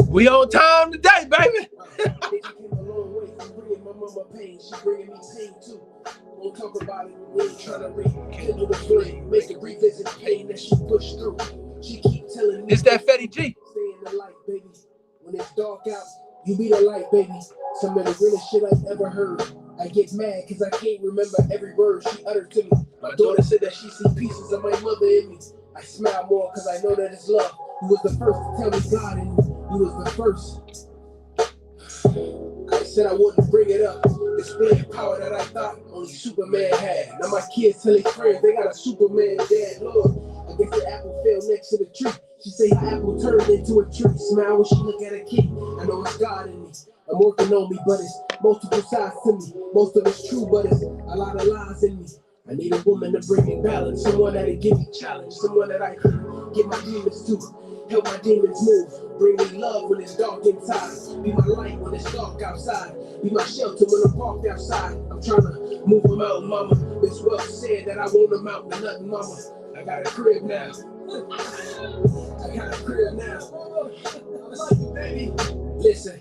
We on time today, baby. She bringing me pain too. Won't talk about it. We ain't trying to rekindle the flame. Make it revisit the pain that she pushed through. She keep telling me it's that Fetty G. Stay in the light, baby. When it's dark out, you be the light, baby. Some of the realest shit I've ever heard. I get mad because I can't remember every word she uttered to me. My daughter said that she see pieces of my mother in me. I smile more because I know that it's love. You was the first to tell me God in me. You was the first. I said I wouldn't bring it up. Displaying power that I thought only Superman had. Now my kids tell their friends they got a Superman dad. Lord, I guess the apple fell next to the tree. She say her apple turned into a tree. Smile when she look at a kid. I know it's God in me. I'm working on me, but it's multiple sides to me. Most of it's true, but it's a lot of lies in me. I need a woman to bring me balance. Someone that'll give me challenge. Someone that I can get my demons to. Help my demons move. Bring me love when it's dark inside. Be my light when it's dark outside. Be my shelter when I'm parked outside. I'm trying to move them out, mama. Miss Wells said that I want them out with nothing, mama. I got a crib now. I got a crib now. I love you, baby. Listen.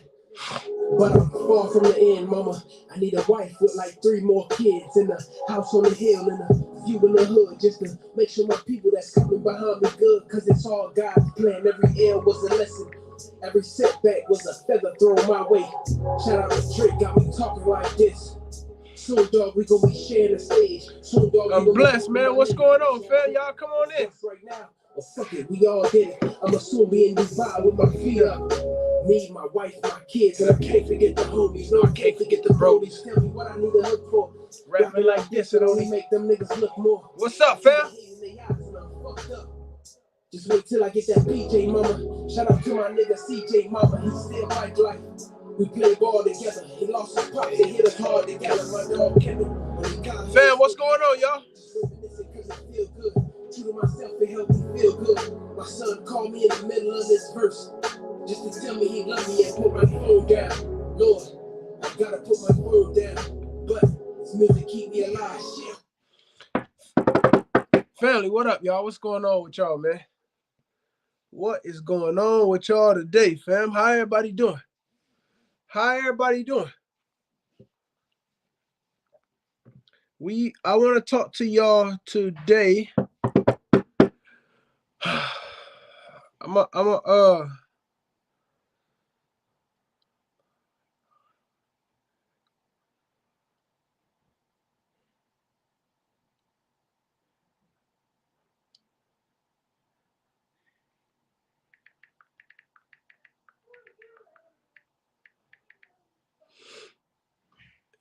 But I'm far from the end, mama. I need a wife with like 3 more kids in the house on the hill and a few in the hood just to make sure my people that's coming behind me good. Cause it's all God's plan. Every L was a lesson. Every setback was a feather thrown my way. Shout out to Drake, got me talking like this. Soon, dog, we gonna be sharing the stage. Soon, dog, I'm blessed, man. What's going on, fam? Y'all come on in. Right now, well, fuck it, we all did it. I'ma soon be in Dubai with my feet up. Me, my wife, my kids, and I can't forget the homies. No, I can't forget the brodies. Tell me what I need to look for. Rapping like this, it only make them niggas look more. What's up, fam? Just wait till I get that PJ mama. Shout out to my nigga CJ mama. He still like life. We play ball together. He lost his pops and hit us hard together. My dog Kevin. Fam, what's going on, y'all? True to myself, it helped me feel good. My son called me in the middle of this verse just to tell me he loved me and put my phone down. Lord, I gotta put my phone down, but this music keep me alive. Shit. Family, what up, y'all? What's going on with y'all, man? What is going on with y'all today, fam? How everybody doing? How everybody doing? I want to talk to y'all today.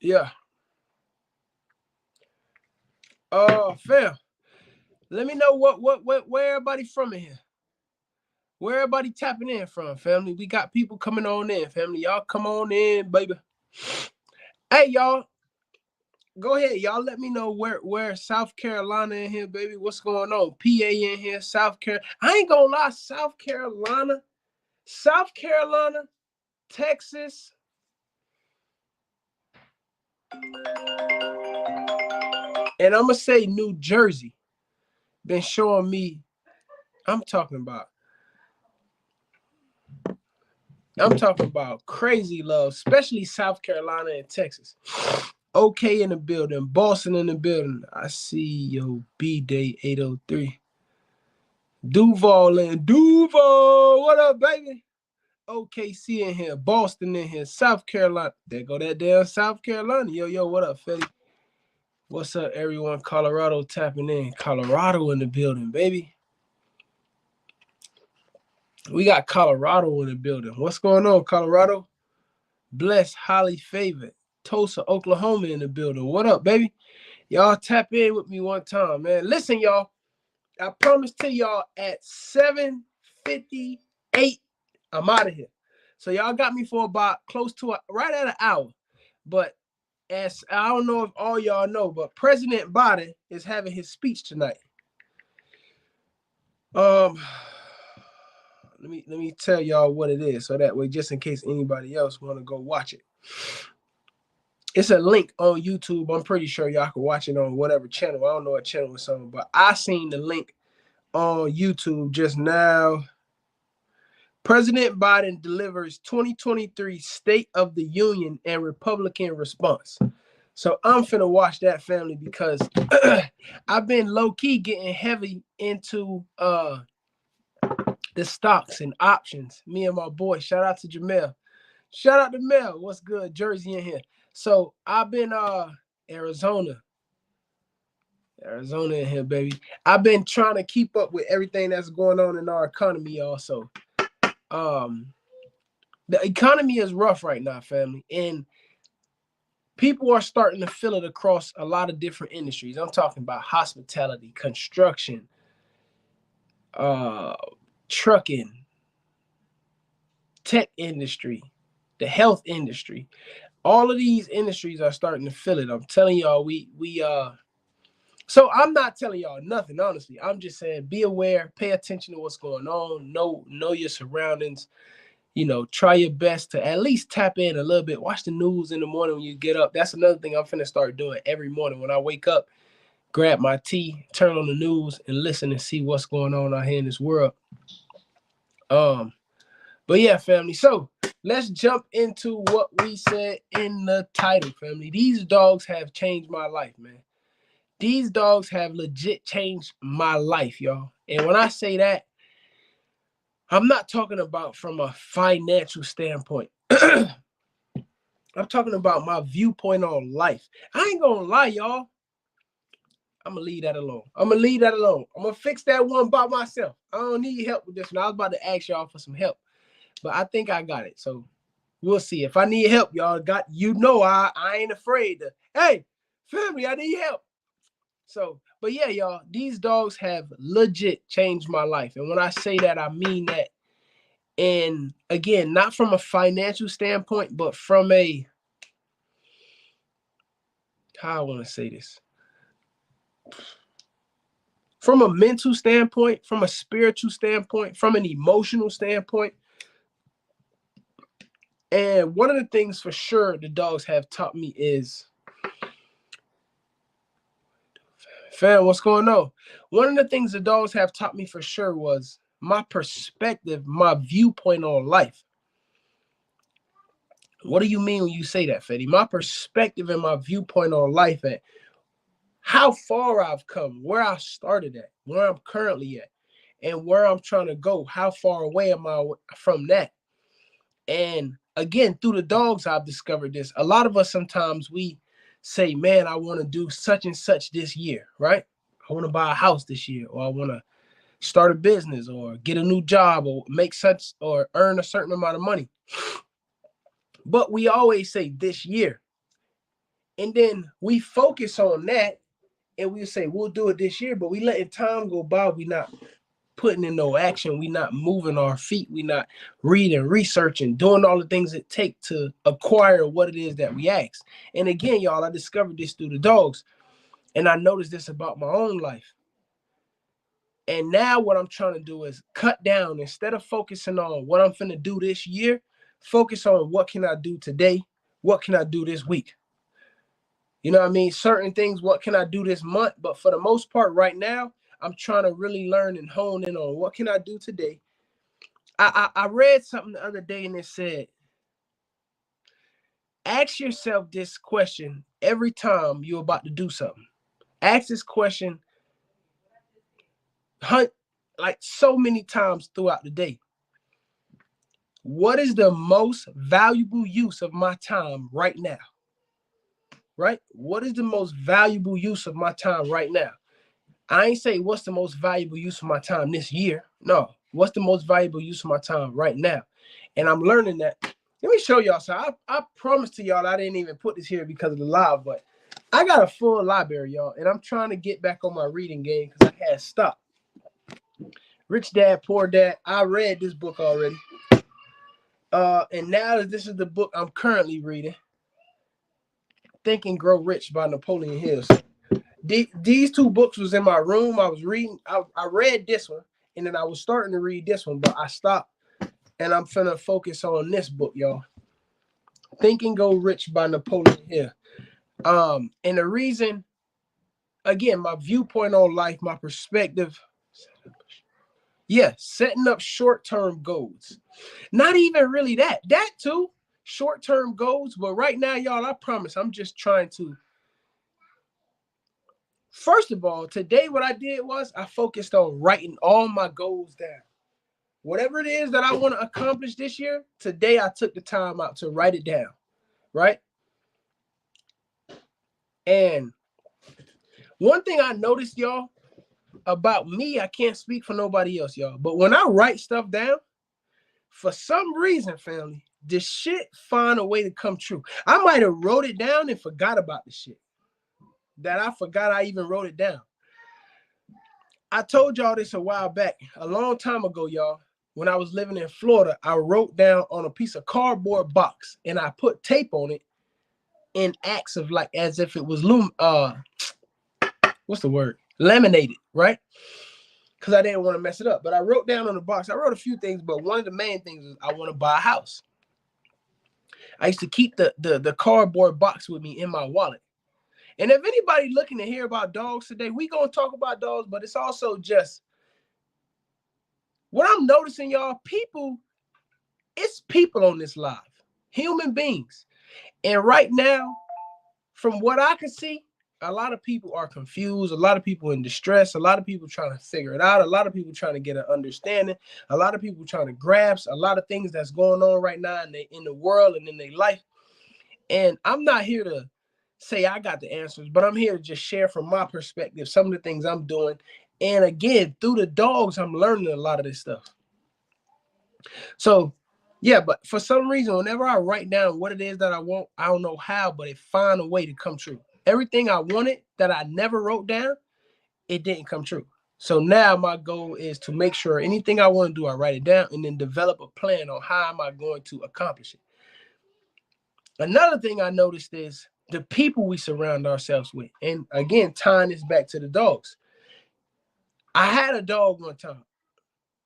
Yeah. Fam, let me know where everybody from in here. Where everybody tapping in from, family? We got people coming on in, family. Y'all come on in, baby. Hey, y'all. Go ahead, y'all. Let me know where South Carolina in here, baby. What's going on? PA in here, South Carolina. I ain't gonna lie, South Carolina, Texas. And I'm gonna say New Jersey been showing me. I'm talking about crazy love, especially South Carolina and Texas. Okay in the building, Boston in the building. I see yo B-Day 803. Duval. What up, baby? OKC in here, Boston in here, South Carolina. There go that damn South Carolina. Yo, what up, Fetty? What's up, everyone? Colorado tapping in. Colorado in the building, baby. We got Colorado in the building. What's going on, Colorado? Blessed, highly favored. Tulsa, Oklahoma in the building. What up, baby? Y'all tap in with me one time, man. Listen, y'all. I promised to y'all at 7:58, I'm out of here. So y'all got me for about close to right at an hour. But as I don't know if all y'all know, but President Biden is having his speech tonight. Let me tell y'all what it is, so that way, just in case anybody else want to go watch it. It's a link on YouTube. I'm pretty sure y'all can watch it on whatever channel. I don't know what channel it's on, but I seen the link on YouTube just now. President Biden delivers 2023 State of the Union and Republican response. So I'm finna watch that, family, because I've been low-key getting heavy into the stocks and options. Me and my boy, shout out to Jamel. Shout out to Mel. What's good? Jersey in here. So I've been Arizona in here, baby. I've been trying to keep up with everything that's going on in our economy also. The economy is rough right now, family, and people are starting to feel it across a lot of different industries. I'm talking about hospitality, construction, trucking, tech industry, the health industry. All of these industries are starting to feel it. I'm telling y'all, so I'm not telling y'all nothing, honestly. I'm just saying, be aware, pay attention to what's going on, know your surroundings. You know, try your best to at least tap in a little bit. Watch the news in the morning when you get up. That's another thing I'm finna start doing every morning. When I wake up, grab my tea, turn on the news, and listen and see what's going on out here in this world. But yeah, family. So let's jump into what we said in the title, family. These dogs have changed my life, man. These dogs have legit changed my life, y'all. And when I say that, I'm not talking about from a financial standpoint. I'm talking about my viewpoint on life. I ain't gonna lie, y'all. I'm gonna leave that alone. I'm gonna fix that one by myself. I don't need help with this one. I was about to ask y'all for some help, but I think I got it. So we'll see. If I need help, y'all I ain't afraid to, hey, family, I need help. So, but yeah, y'all, these dogs have legit changed my life. And when I say that, I mean that. And again, not from a financial standpoint, but from how I want to say this, from a mental standpoint, from a spiritual standpoint, from an emotional standpoint. And one of the things for sure the dogs have taught me is, fam, what's going on? One of the things the dogs have taught me for sure was my perspective, my viewpoint on life. What do you mean when you say that, Fetty? My perspective and my viewpoint on life, at how far I've come, where I started at, where I'm currently at, and where I'm trying to go. How far away am I from that? And again, through the dogs, I've discovered this. A lot of us sometimes we say, man, I want to do such and such this year, right? I want to buy a house this year, or I want to start a business, or get a new job, or make such, or earn a certain amount of money. But we always say this year. And then we focus on that and we say, we'll do it this year, but we letting time go by. We not putting in no action. We not moving our feet. We not reading, researching, doing all the things it take to acquire what it is that we ask. And again, y'all, I discovered this through the dogs. And I noticed this about my own life. And now what I'm trying to do is cut down. Instead of focusing on what I'm finna do this year, focus on what can I do today? What can I do this week? You know what I mean? Certain things, what can I do this month? But for the most part right now, I'm trying to really learn and hone in on what can I do today. I read something the other day and it said, ask yourself this question every time you're about to do something. Ask this question like so many times throughout the day. What is the most valuable use of my time right now? Right? What is the most valuable use of my time right now? I ain't say what's the most valuable use of my time this year. No, what's the most valuable use of my time right now? And I'm learning that. Let me show y'all. So I promised to y'all I didn't even put this here because of the live, but I got a full library, y'all, and I'm trying to get back on my reading game because I had stopped. Rich Dad, Poor Dad. I read this book already. And now this is the book I'm currently reading. Think and Grow Rich by Napoleon Hill. These two books was in my room. I was reading. I read this one, and then I was starting to read this one, but I stopped. And I'm finna focus on this book, y'all. Think and Grow Rich by Napoleon Hill. And the reason, again, my viewpoint on life, my perspective. Yeah, setting up short-term goals. Not even really that. That too, short-term goals. But right now, y'all, I promise I'm just trying to. First of all, today what I did was I focused on writing all my goals down. Whatever it is that I want to accomplish this year, today I took the time out to write it down, right? And one thing I noticed, y'all, about me, I can't speak for nobody else, y'all. But when I write stuff down, for some reason, family, the shit find a way to come true. I might have wrote it down and forgot about the shit. That I forgot I even wrote it down. I told y'all this a while back, a long time ago, y'all. When I was living in Florida, I wrote down on a piece of cardboard box and I put tape on it in acts of like as if it was what's the word? Laminated, right? Because I didn't want to mess it up. But I wrote down on the box, I wrote a few things, but one of the main things is I want to buy a house. I used to keep the cardboard box with me in my wallet. And if anybody looking to hear about dogs today, we gonna talk about dogs, but it's also just what I'm noticing, y'all. It's people on this live, human beings. And right now, from what I can see, a lot of people are confused, a lot of people in distress, a lot of people trying to figure it out, a lot of people trying to get an understanding, a lot of people trying to grasp a lot of things that's going on right now in the world and in their life. And I'm not here to say I got the answers, but I'm here to just share from my perspective some of the things I'm doing. And again, through the dogs, I'm learning a lot of this stuff. So yeah, but for some reason, whenever I write down what it is that I want, I don't know how, but it find a way to come true. Everything I wanted that I never wrote down, it didn't come true. So now my goal is to make sure anything I want to do, I write it down and then develop a plan on how am I going to accomplish it. Another thing I noticed is the people we surround ourselves with. And again, tying this back to the dogs. I had a dog one time.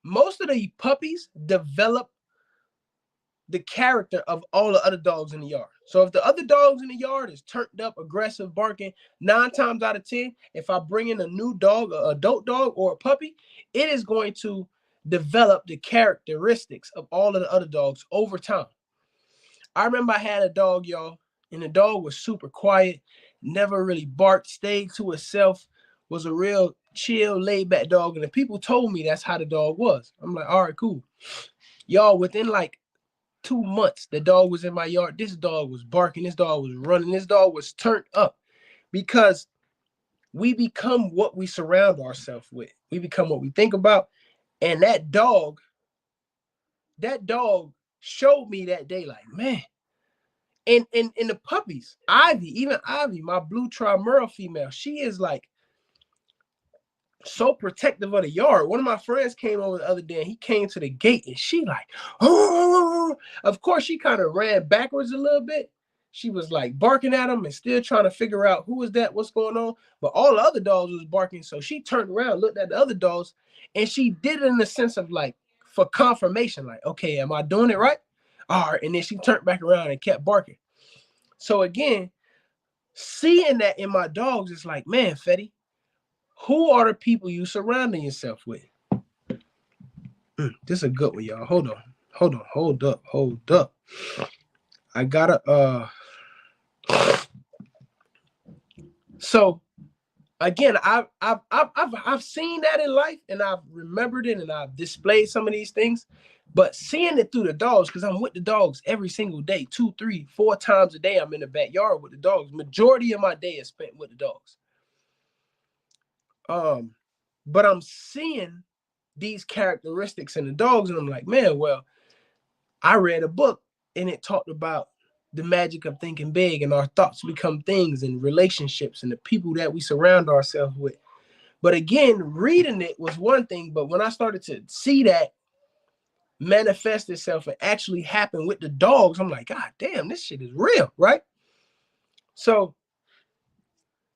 Most of the puppies develop the character of all the other dogs in the yard. So if the other dogs in the yard is turned up, aggressive, barking, 9 times out of 10, if I bring in a new dog, an adult dog or a puppy, it is going to develop the characteristics of all of the other dogs over time. I remember I had a dog, y'all, and the dog was super quiet, never really barked, stayed to itself, was a real chill, laid back dog. And the people told me that's how the dog was. I'm like, all right, cool. Y'all, within like 2 months, the dog was in my yard. This dog was barking. This dog was running. This dog was turned up because we become what we surround ourselves with. We become what we think about. And that dog showed me that day, like, man. And the puppies, Ivy, my blue Tri-Merle female, she is like so protective of the yard. One of my friends came over the other day and he came to the gate and she like, oh, of course she kind of ran backwards a little bit. She was like barking at him and still trying to figure out who is that, what's going on. But all the other dogs was barking. So she turned around, looked at the other dogs, and she did it in the sense of like, for confirmation, like, okay, am I doing it right? All right. And then she turned back around and kept barking. So again, seeing that in my dogs, it's like, man, Fetty, who are the people you surrounding yourself with? This is a good one, y'all. Hold up. I gotta so again, I've seen that in life and I've remembered it and I've displayed some of these things, but seeing it through the dogs, because I'm with the dogs every single day, 2, 3, 4 times a day. I'm in the backyard with the dogs. Majority of my day is spent with the dogs. But I'm seeing these characteristics in the dogs, and I'm like, man, well, I read a book and it talked about the magic of thinking big and our thoughts become things and relationships and the people that we surround ourselves with. But again, reading it was one thing, but when I started to see that manifest itself and actually happen with the dogs, I'm like, God damn, this shit is real, right? So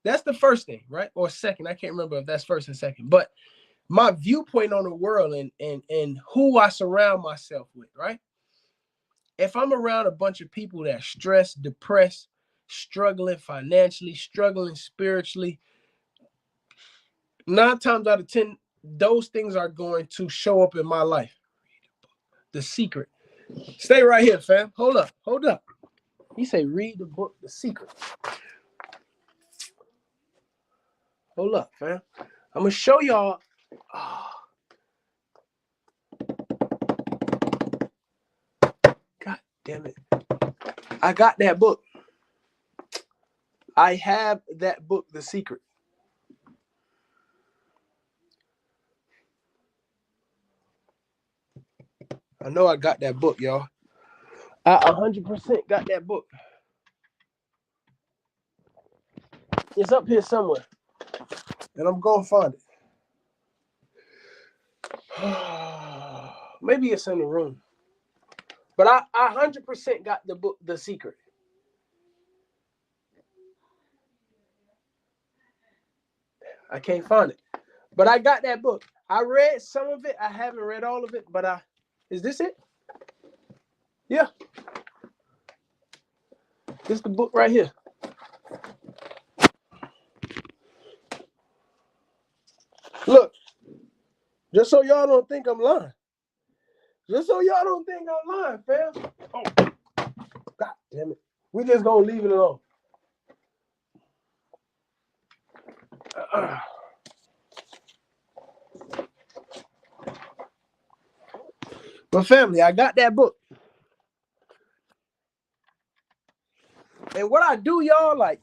that's the first thing, right? Or second, I can't remember if that's first and second, but my viewpoint on the world and who I surround myself with, right? If I'm around a bunch of people that are stressed, depressed, struggling financially, struggling spiritually, 9 times out of 10, those things are going to show up in my life. The Secret. Stay right here, fam. Hold up. He say, read the book, The Secret. Hold up, fam. I'm gonna show y'all. Oh. God damn it. I got that book. I have that book, The Secret. I know I got that book, y'all. I 100% got that book. It's up here somewhere. And I'm going to find it. Maybe it's in the room. But I 100% got the book, The Secret. I can't find it. But I got that book. I read some of it. I haven't read all of it. But is this it? Yeah. This is the book right here. Look. Just so y'all don't think I'm lying. Just so y'all don't think I'm lying, fam. Oh, God damn it. We just gonna leave it alone. But family, I got that book. And what I do, y'all, like,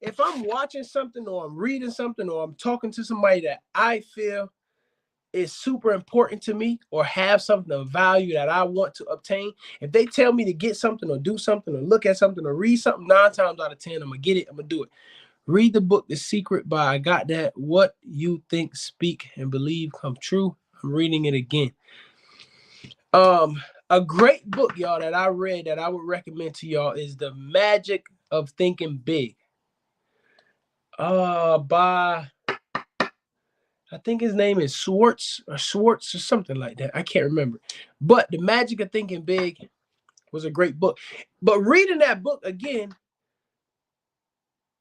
if I'm watching something or I'm reading something or I'm talking to somebody that I feel is super important to me or have something of value that I want to obtain, if they tell me to get something or do something or look at something or read something, 9 times out of 10, I'm going to get it. I'm going to do it. Read the book, The Secret by I Got That. What You Think, Speak, and Believe Come True. I'm reading it again. A great book, y'all, that I read that I would recommend to y'all is The Magic of Thinking Big. By, I think his name is Schwartz or something like that. I can't remember. But The Magic of Thinking Big was a great book. But reading that book again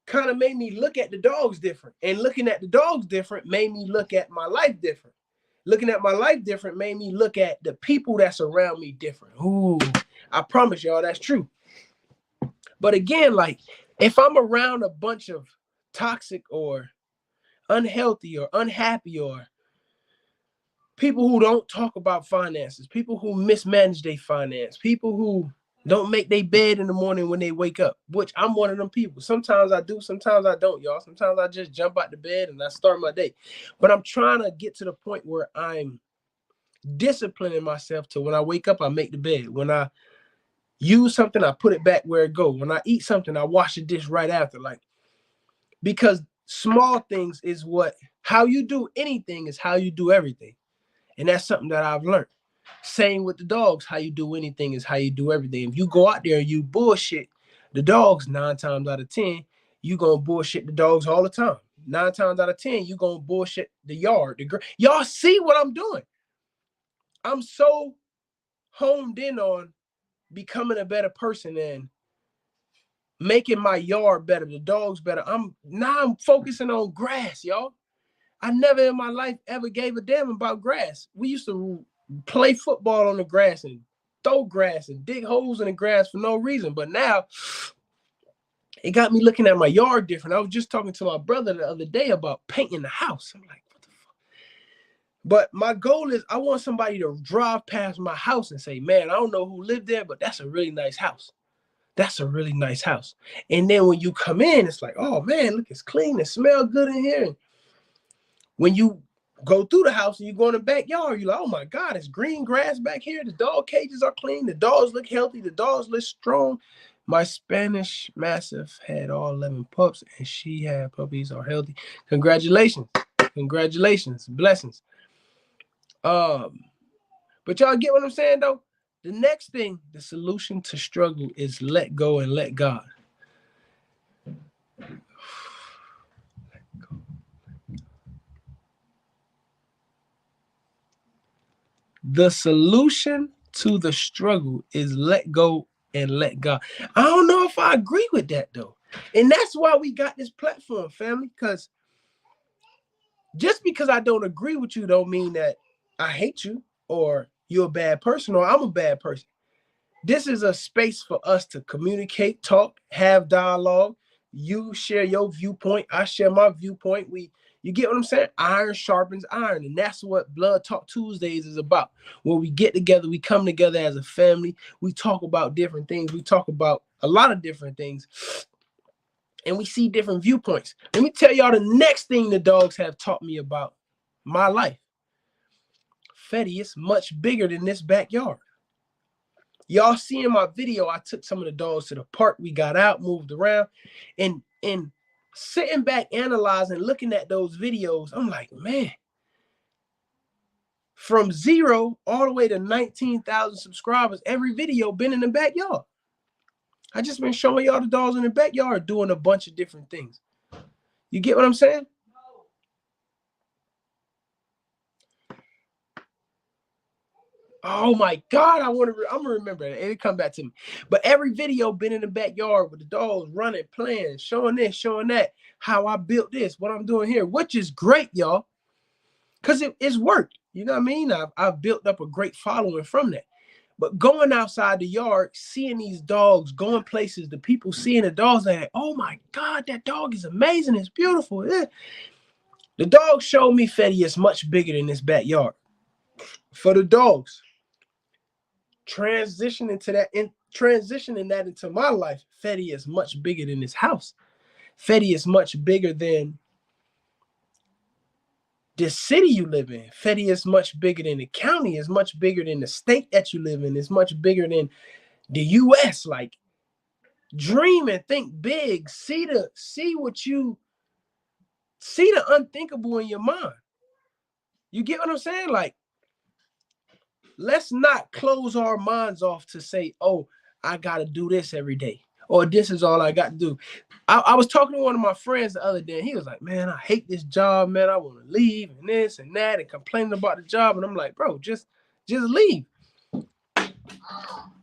kind of made me look at the dogs different. And looking at the dogs different made me look at my life different. Looking at my life different made me look at the people that's around me different. Ooh, I promise y'all that's true. But again, like, if I'm around a bunch of toxic or unhealthy or unhappy or people who don't talk about finances, people who mismanage their finance, people who don't make their bed in the morning when they wake up, which I'm one of them people. Sometimes I do, sometimes I don't, y'all. Sometimes I just jump out the bed and I start my day. But I'm trying to get to the point where I'm disciplining myself to when I wake up, I make the bed. When I use something, I put it back where it goes. When I eat something, I wash the dish right after. Like, because small things is how you do anything is how you do everything. And that's something that I've learned. Same with the dogs. How you do anything is how you do everything. If you go out there and you bullshit the dogs 9 times out of 10, you gonna bullshit the dogs all the time. 9 times out of 10, you gonna bullshit the yard. Y'all see what I'm doing? I'm so honed in on becoming a better person and making my yard better, the dogs better. I'm focusing on grass, y'all. I never in my life ever gave a damn about grass. We used to play football on the grass and throw grass and dig holes in the grass for no reason. But now it got me looking at my yard different. I was just talking to my brother the other day about painting the house. I'm like, what the fuck? But my goal is I want somebody to drive past my house and say, man, I don't know who lived there, but that's a really nice house. That's a really nice house. And then when you come in, it's like, oh man, look, it's clean. It smells good in here. And when you go through the house and you go in the backyard, you're like, oh my God, it's green grass back here. The dog cages are clean. The dogs look healthy. The dogs look strong. My Spanish Mastiff had all 11 pups and she had puppies are healthy. Congratulations. Congratulations. Blessings. But y'all get what I'm saying though? The next thing, the solution to struggle is let go and let God. The solution to the struggle is let go and let God. I don't know if I agree with that though. And that's why we got this platform, family, because Just because I don't agree with you don't mean that I hate you or you're a bad person or I'm a bad person. This is a space for us to communicate, talk, have dialogue. You share your viewpoint, I share my viewpoint. You get what I'm saying? Iron sharpens iron, and that's what Blood Talk Tuesdays is about. When we get together, we come together as a family. We talk about different things. We talk about a lot of different things, and we see different viewpoints. Let me tell y'all the next thing the dogs have taught me about my life. Fetty is much bigger than this backyard. Y'all see in my video, I took some of the dogs to the park. We got out, moved around, and sitting back, analyzing, looking at those videos, I'm like, man, from 0 all the way to 19,000 subscribers, every video been in the backyard. I just been showing y'all the dogs in the backyard doing a bunch of different things. You get what I'm saying? Oh my God, I'm gonna remember it. It'll come back to me. But every video been in the backyard with the dogs running, playing, showing this, showing that, how I built this, what I'm doing here, which is great, y'all. Because it's worked. You know what I mean? I've built up a great following from that. But going outside the yard, seeing these dogs, going places, the people seeing the dogs, like, oh my God, that dog is amazing. It's beautiful. Yeah. The dog showed me Fetty is much bigger than this backyard. For the dogs, transitioning that into my life, Fetty is much bigger than this house. Fetty is much bigger than the city you live in. Fetty is much bigger than the county, is much bigger than the state that you live in, is much bigger than the US. Like, dream and think big. See the unthinkable in your mind. You get what I'm saying? Like, let's not close our minds off to say, oh, I gotta do this every day, or this is all I got to do. I was talking to one of my friends the other day, and he was like, man, I hate this job, man. I want to leave, and this and that, and complaining about the job. And I'm like, bro, just leave.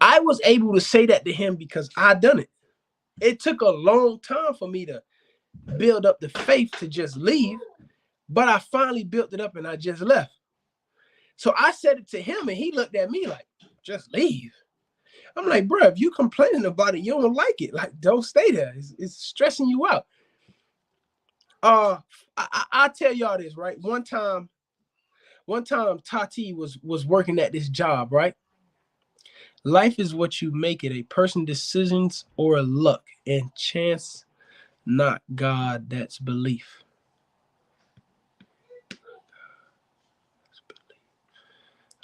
I was able to say that to him because I done it. It took a long time for me to build up the faith to just leave, but I finally built it up and I just left. So I said it to him, and he looked at me like, just leave. I'm like, bro, if you complaining about it, you don't like it. Like, don't stay there. It's stressing you out. I tell y'all this, right? One time Tati was working at this job, right? Life is what you make it, a person's decisions or a luck, and chance, not God, that's belief.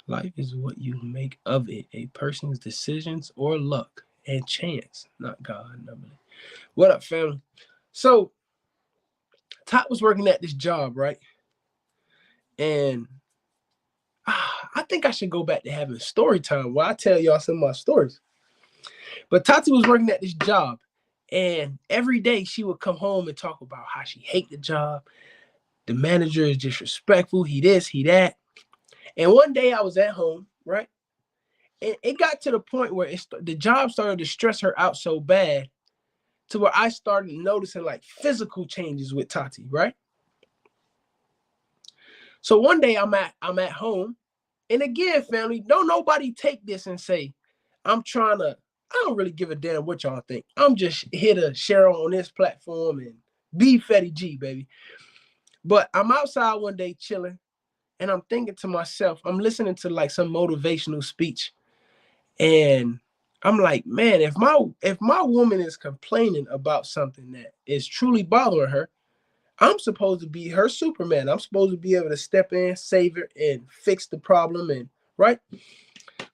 Life is what you make of it, a person's decisions or luck, and chance, not God, not belief. What up, family? So Tot was working at this job, right? And I think I should go back to having story time where I tell y'all some of my stories. But Tati was working at this job, and every day she would come home and talk about how she hate the job. The manager is disrespectful. He this, he that. And one day I was at home, right? And it got to the point where the job started to stress her out so bad to where I started noticing like physical changes with Tati, right? So one day I'm at home, and again, family, don't nobody take this and say, I don't really give a damn what y'all think. I'm just here to share on this platform and be Fetty G, baby. But I'm outside one day chilling, and I'm thinking to myself, I'm listening to like some motivational speech, and I'm like, man, if my woman is complaining about something that is truly bothering her, I'm supposed to be her Superman. I'm supposed to be able to step in, save her, and fix the problem, and right?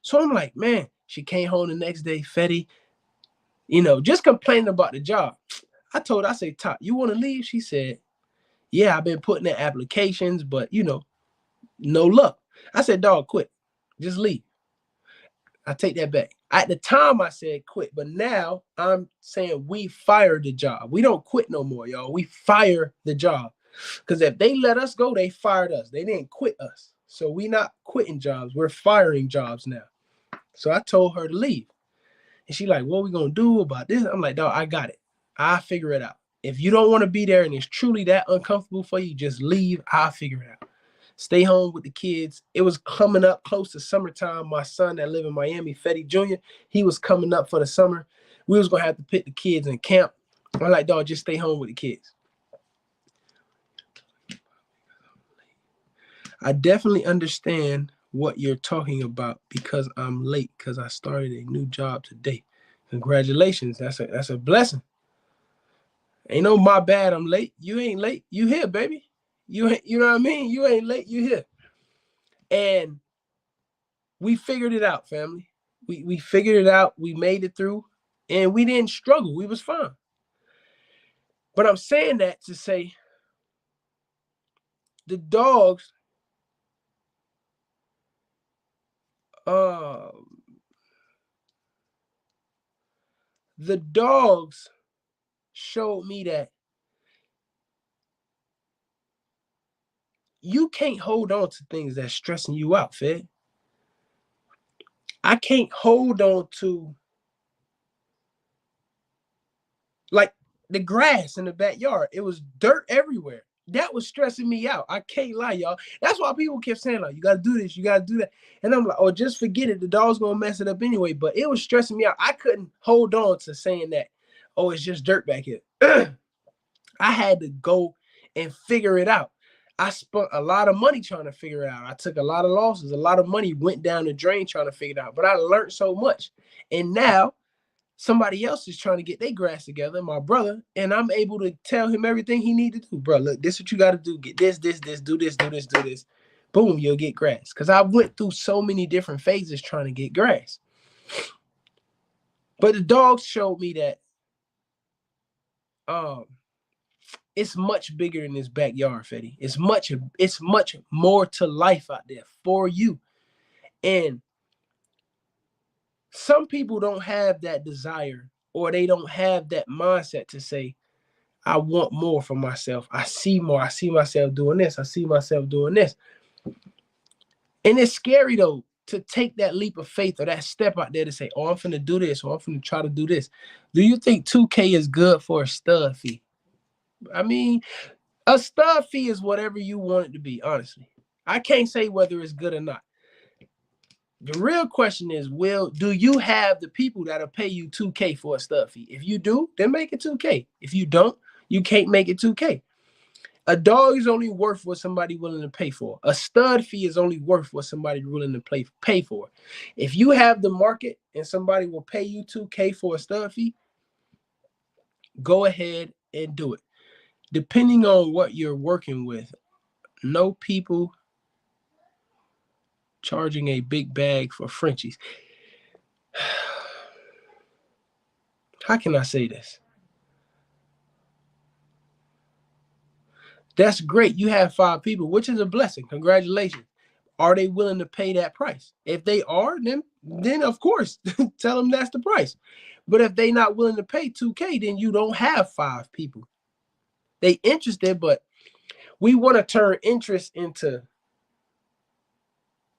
So I'm like, man, she came home the next day, Fetty, just complaining about the job. I said, Top, you want to leave? She said, yeah, I've been putting in applications, but no luck. I said, dog, quit. Just leave. I take that back. At the time, I said quit, but now I'm saying we fired the job. We don't quit no more, y'all. We fire the job. Because if they let us go, they fired us. They didn't quit us. So we not quitting jobs. We're firing jobs now. So I told her to leave. And she like, what are we going to do about this? I'm like, dog, I got it. I'll figure it out. If you don't want to be there and it's truly that uncomfortable for you, just leave. I'll figure it out. Stay home with the kids. It was coming up close to summertime. My son that live in Miami, Fetty Jr., he was coming up for the summer. We was going to have to pick the kids in camp. I'm like, dog, just stay home with the kids. I definitely understand what you're talking about because I'm late because I started a new job today. Congratulations. That's a blessing. Ain't no my bad I'm late. You ain't late. You here, baby. You know what I mean? You ain't late. You here. And we figured it out, family. We figured it out. We made it through. And we didn't struggle. We was fine. But I'm saying that to say the dogs showed me that you can't hold on to things that's stressing you out, Fed. I can't hold on to like the grass in the backyard. It was dirt everywhere. That was stressing me out. I can't lie, y'all. That's why people kept saying, like, you got to do this, you got to do that. And I'm like, oh, just forget it. The dog's going to mess it up anyway. But it was stressing me out. I couldn't hold on to saying that, oh, it's just dirt back here. I had to go and figure it out. I spent a lot of money trying to figure it out. I took a lot of losses. A lot of money went down the drain trying to figure it out. But I learned so much. And now somebody else is trying to get their grass together, my brother, and I'm able to tell him everything he need to do. Bro, look, this is what you got to do. Get this, do this. Boom, you'll get grass. Because I went through so many different phases trying to get grass. But the dogs showed me that it's much bigger in this backyard, Fetty. It's much more to life out there for you. And some people don't have that desire or they don't have that mindset to say, I want more for myself. I see more. I see myself doing this. I see myself doing this. And it's scary, though, to take that leap of faith or that step out there to say, oh, I'm finna do this or I'm finna try to do this. Do you think 2K is good for a stud fee? I mean, a stud fee is whatever you want it to be, honestly. I can't say whether it's good or not. The real question is, do you have the people that'll pay you 2K for a stud fee? If you do, then make it 2K. If you don't, you can't make it 2K. A dog is only worth what somebody willing to pay for. A stud fee is only worth what somebody willing to pay for. If you have the market and somebody will pay you 2K for a stud fee, go ahead and do it. Depending on what you're working with, no people charging a big bag for Frenchies. How can I say this? That's great. You have 5 people, which is a blessing. Congratulations. Are they willing to pay that price? If they are, then of course, tell them that's the price. But if they're not willing to pay 2K, then you don't have 5 people. They interested, but we want to turn interest into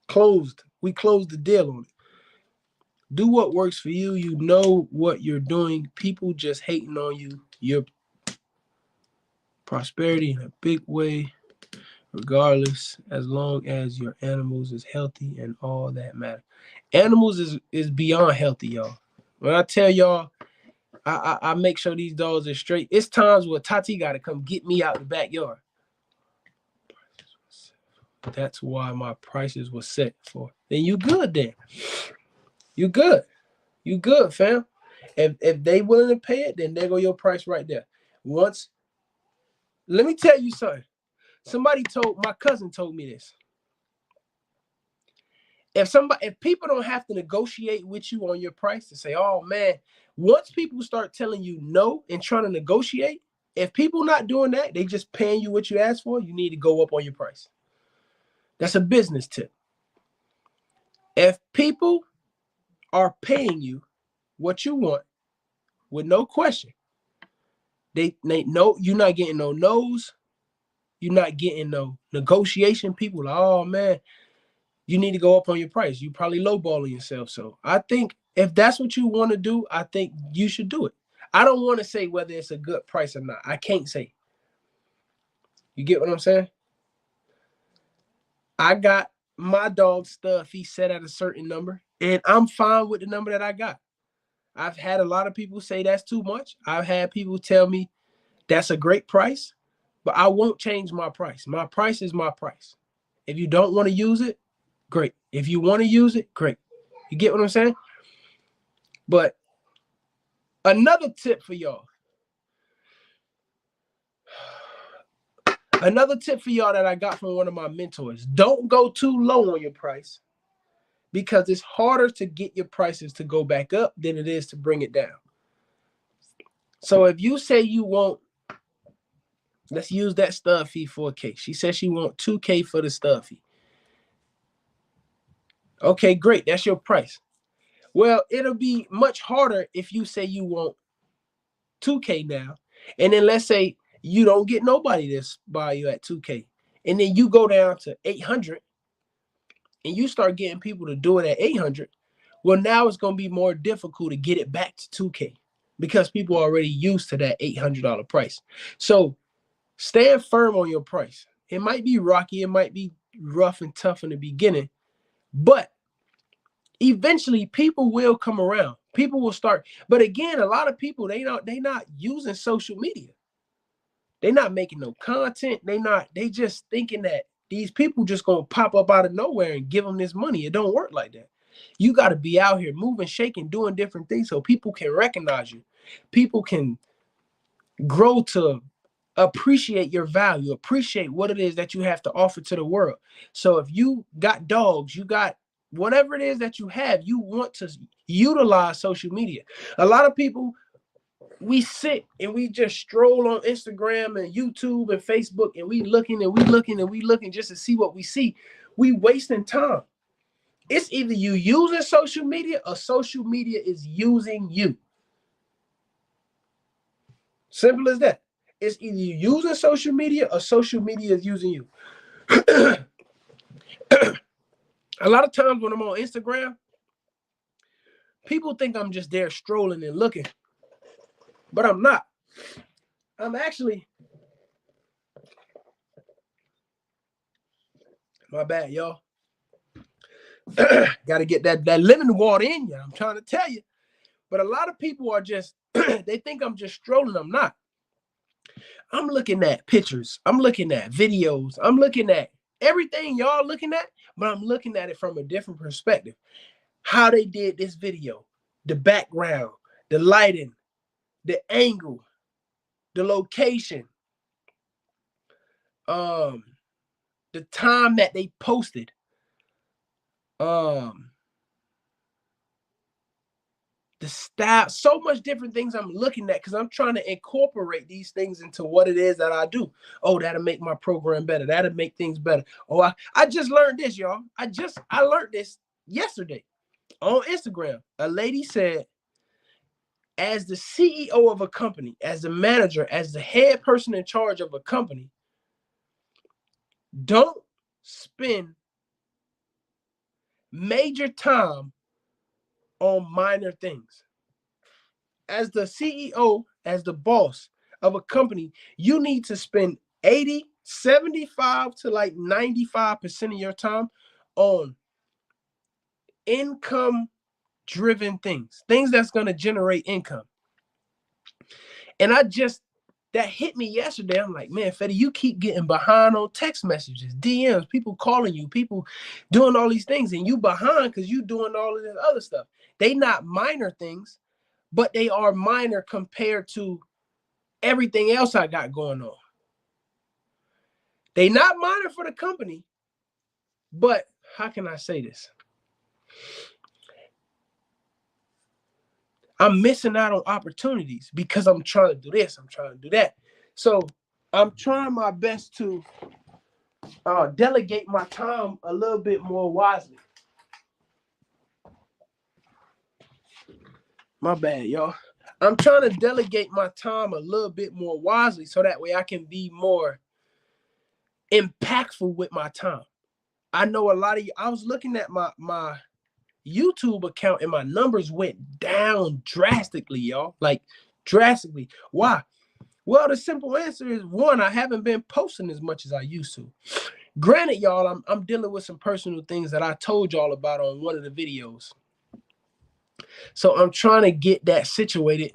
closed. We closed the deal on it. Do what works for you. You know what you're doing. People just hating on you. Your prosperity in a big way, regardless, as long as your animals is healthy and all that matter. Animals is beyond healthy, y'all. When I tell y'all, I make sure these dogs are straight. It's times where Tati got to come get me out the backyard. That's why my prices were set for. Then you good then. You good. You good, fam. If they willing to pay it, then there go your price right there. Let me tell you something. My cousin told me this. If people don't have to negotiate with you on your price to say, oh man, once people start telling you no and trying to negotiate, if people not doing that, they just paying you what you asked for, you need to go up on your price. That's a business tip. If people are paying you what you want with no question, they know you're not getting no no's, you're not getting no negotiation. People like, oh man, you need to go up on your price. You probably lowballing yourself. So I think if that's what you want to do, I think you should do it. I don't want to say whether it's a good price or not. I can't say. You get what I'm saying? I got my dog stuff. He set at a certain number, and I'm fine with the number that I got. I've had a lot of people say that's too much. I've had people tell me that's a great price, but I won't change my price. My price is my price. If you don't want to use it, great. If you want to use it, great. You get what I'm saying? But another tip for y'all. Another tip for y'all that I got from one of my mentors. Don't go too low on your price, because it's harder to get your prices to go back up than it is to bring it down. So if you say you want, let's use that stud fee for $4K. She says she want $2K for the stud fee. Okay, great. That's your price. Well, it'll be much harder if you say you want $2K now, and then let's say you don't get nobody to buy you at $2K, and then you go down to $800, and you start getting people to do it at $800. Well, now it's going to be more difficult to get it back to $2K because people are already used to that $800 price. So stand firm on your price. It might be rocky, it might be rough and tough in the beginning, but eventually people will come around. People will start. But again, a lot of people, they not using social media. They're not making no content. They just thinking that these people just gonna pop up out of nowhere and give them this money. It don't work like that. You got to be out here moving, shaking, doing different things so people can recognize you. People can grow to appreciate your value, appreciate what it is that you have to offer to the world. So if you got dogs, you got whatever it is that you have, you want to utilize social media. A lot of people, we sit and we just stroll on Instagram and YouTube and Facebook, and we looking just to see what we see. We wasting time. It's either you using social media or social media is using you. Simple as that. It's either you using social media or social media is using you. A lot of times when I'm on Instagram, people think I'm just there strolling and looking, but I'm not. I'm actually, my bad, y'all. Got to get that lemon water in you. I'm trying to tell you. But a lot of people are just, they think I'm just strolling. I'm not. I'm looking at pictures. I'm looking at videos. I'm looking at everything y'all looking at, but I'm looking at it from a different perspective. How they did this video, the background, the lighting, the angle, the location, the time that they posted, the style, so much different things I'm looking at because I'm trying to incorporate these things into what it is that I do. Oh, that'll make my program better. That'll make things better. Oh, I just learned this, y'all. I learned this yesterday on Instagram. A lady said, as the CEO of a company, as the manager, as the head person in charge of a company, don't spend major time on minor things. As the CEO, as the boss of a company, you need to spend 80, 75 to like 95% of your time on income-driven things that's going to generate income. And that hit me yesterday. I'm like, man, Fetty, you keep getting behind on text messages, DMs, people calling you, people doing all these things, and you behind because you doing all of this other stuff. They not minor things, but they are minor compared to everything else I got going on. They not minor for the company, but how can I say this? I'm missing out on opportunities because I'm trying to do this, I'm trying to do that. So I'm trying my best to delegate my time a little bit more wisely. My bad, y'all. I'm trying to delegate my time a little bit more wisely so that way I can be more impactful with my time. I know a lot of you, I was looking at my YouTube account and my numbers went down drastically, y'all. Like drastically. Why? Well, the simple answer is, one, I haven't been posting as much as I used to. Granted, y'all, I'm dealing with some personal things that I told y'all about on one of the videos. So I'm trying to get that situated.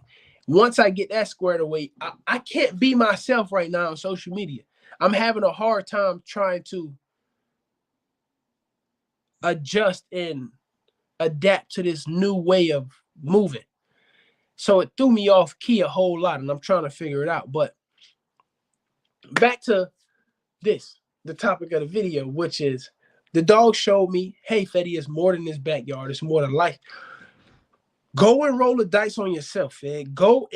Once I get that squared away, I can't be myself right now on social media. I'm having a hard time trying to adjust and adapt to this new way of moving. So it threw me off key a whole lot, and I'm trying to figure it out. But back to this, the topic of the video, which is the dog showed me, hey, Fetty, it's more than this backyard. It's more than life. Go and roll the dice on yourself, Fed. Go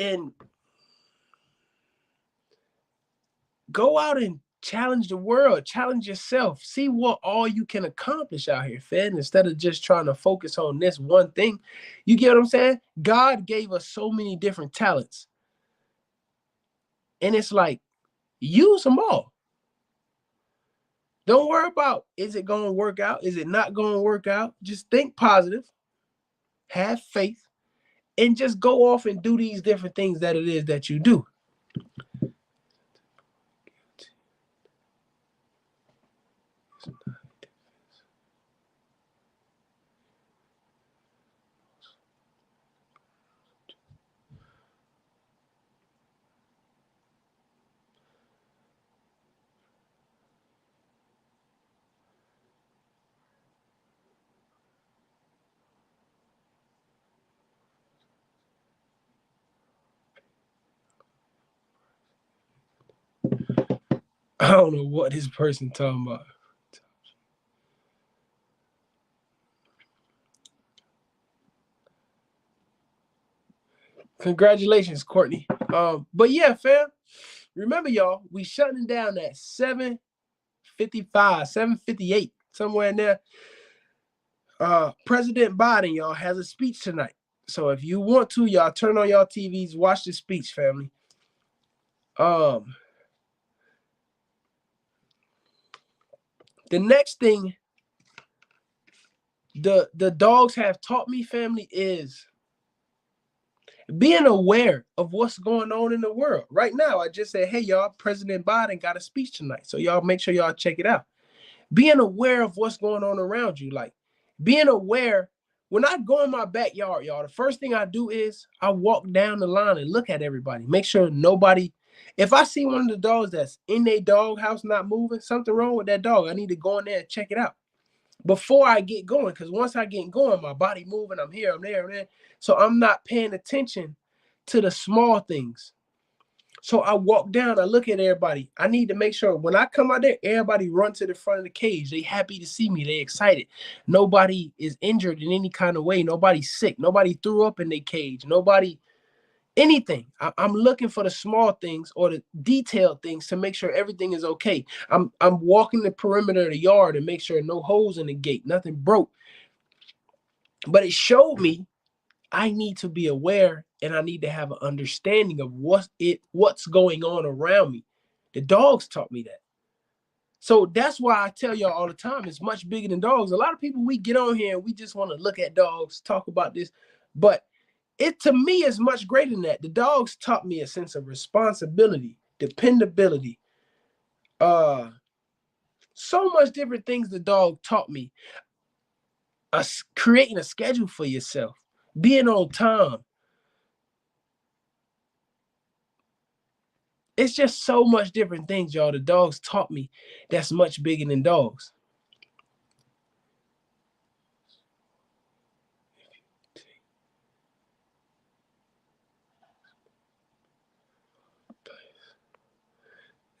out and challenge the world, challenge yourself, see what all you can accomplish out here, Fed, instead of just trying to focus on this one thing. You get what I'm saying? God gave us so many different talents. And it's like, use them all. Don't worry about, is it going to work out? Is it not going to work out? Just think positive, have faith, and just go off and do these different things that it is that you do. I don't know what this person talking about. Congratulations, Courtney. But yeah, fam, remember, y'all, we shutting down at 7:55, 7:58, somewhere in there. President Biden, y'all, has a speech tonight. So if you want to, y'all turn on y'all TVs, watch the speech, family. The next thing the dogs have taught me, family, is being aware of what's going on in the world. Right now, I just said, hey, y'all, President Biden got a speech tonight. So y'all make sure y'all check it out. Being aware of what's going on around you. Like, being aware, when I go in my backyard, y'all, the first thing I do is I walk down the line and look at everybody. Make sure nobody, if I see one of the dogs that's in their dog house not moving, something wrong with that dog, I need to go in there and check it out before I get going. Because once I get going, my body moving, I'm here, I'm there, I'm there. So I'm not paying attention to the small things. So I walk down, I look at everybody. I need to make sure when I come out there, everybody run to the front of the cage. They happy to see me. They excited. Nobody is injured in any kind of way. Nobody's sick. Nobody threw up in their cage. Nobody, anything. I'm looking for the small things or the detailed things to make sure everything is okay. I'm walking the perimeter of the yard and make sure no holes in the gate, nothing broke. But it showed me I need to be aware and I need to have an understanding of what's going on around me. The dogs taught me that. So that's why I tell y'all all the time, it's much bigger than dogs. A lot of people, we get on here and we just want to look at dogs, talk about this, but it to me is much greater than that. The dogs taught me a sense of responsibility, dependability, so much different things the dog taught me. Creating a schedule for yourself, being on time. It's just so much different things, y'all. The dogs taught me that's much bigger than dogs.